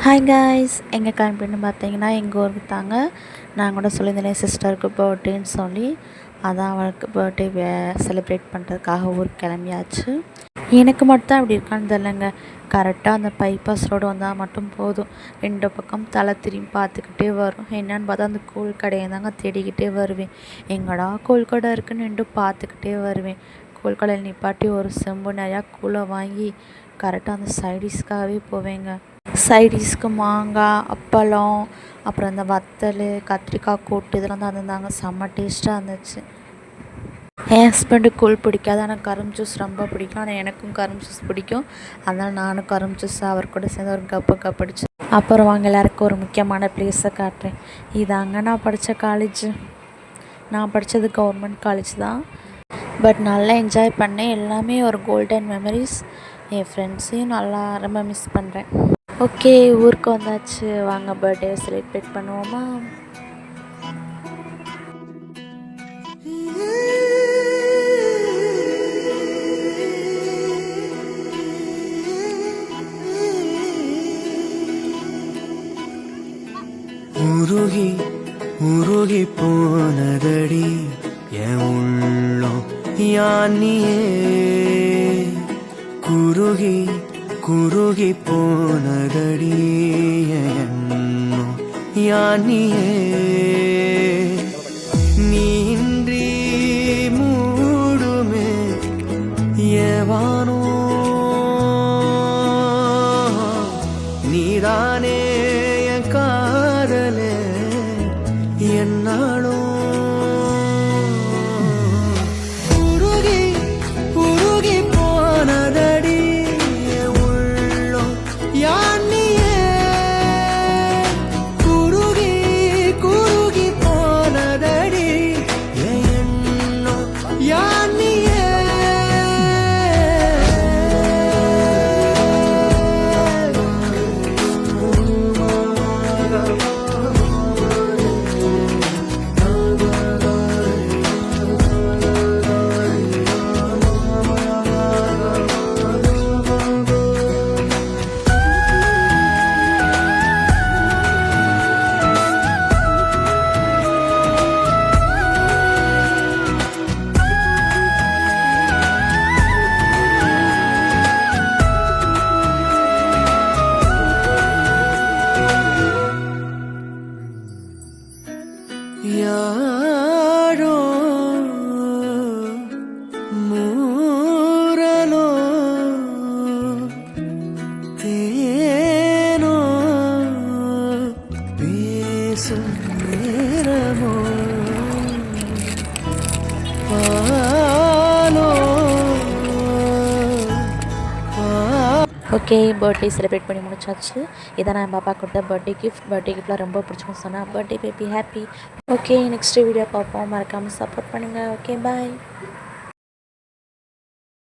Hi guys, எங்கே கிளம்பின்னு பார்த்தீங்கன்னா எங்கள் ஊருக்கு தாங்க. நான் கூட சொல்லியிருந்தேன் சிஸ்டருக்கு பர்த்டேன்னு சொல்லி, அதான் அவளுக்கு பர்த்டே செலிப்ரேட் பண்ணுறதுக்காக ஊருக்கு கிளம்பியாச்சு. எனக்கு மட்டும் தான் அப்படி இருக்கான்னு தெரிலங்க. கரெக்டாக அந்த பைபாஸ் ரோடு வந்தால் மட்டும் போதும், 2 பக்கம் தலை திரும்பி பார்த்துக்கிட்டே வரும். என்னன்னு பார்த்தா அந்த கூழ் கடையை தாங்க தேடிக்கிட்டே வருவேன். எங்கடா கூழ் கடை இருக்குன்னு நின்று பார்த்துக்கிட்டே வருவேன். கூழ் கடையில் நிப்பாட்டி ஒரு செம்பு நிறையா கூழை வாங்கி கரெக்டாக அந்த சைடிஷ்காகவே போவேங்க. சைடிஷ்க்கு மாங்காய், அப்பளம், அப்புறம் இந்த வத்தல், கத்திரிக்காய் கூட்டு இதெல்லாம் தான் இருந்தாங்க. செம்ம டேஸ்ட்டாக இருந்துச்சு. என் ஹஸ்பண்டுக்கு கூழ் பிடிக்காது, ஆனால் கரும்பு ஜூஸ் ரொம்ப பிடிக்கும். ஆனால் எனக்கும் கரும்பு ஜூஸ் பிடிக்கும். அதனால் நானும் கரும்பு ஜூஸ் அவர் கூட சேர்ந்து ஒரு கப்படிச்சு. அப்புறம் வாங்க எல்லாருக்கும் ஒரு முக்கியமான ப்ளேஸை காட்டுறேன். இதாங்க நான் படித்த காலேஜ். நான் படித்தது கவர்மெண்ட் காலேஜ் தான். பட் நல்லா என்ஜாய் பண்ணேன். எல்லாமே ஒரு கோல்டன் மெமரிஸ். என் ஃப்ரெண்ட்ஸையும் நல்லா ரொம்ப மிஸ் பண்ணுறேன். ஓகே, ஊருக்கு வந்தாச்சு. வாங்க பர்த்டே செலிப்ரேட் பண்ணுவோமா? உருகி உருகி போனதடி என் உள்ளம் யானியே, குருகி குருகி போனதடி எண்ணம் யானியே. நீன்றி மூடுமே ஏவானோ, நீதானே என் காதலே என்னாலும். யாரோ மூரலோ தேனோ பேசும் நேரமோ பாலோ. ஓகே, பர்த்டே செலிப்ரேட் பண்ணி முடிச்சாச்சு. இதான் நான் பாப்பா கொடுத்த பர்த்டே கிஃப்ட். பர்த்டே கிஃப்ட்லாம் ரொம்ப பிடிச்சின்னு சொன்னேன். Birthday baby happy. Okay, next video பார்ப்போம். மறக்காமல் சப்போர்ட் பண்ணுங்கள். ஓகே, பாய்.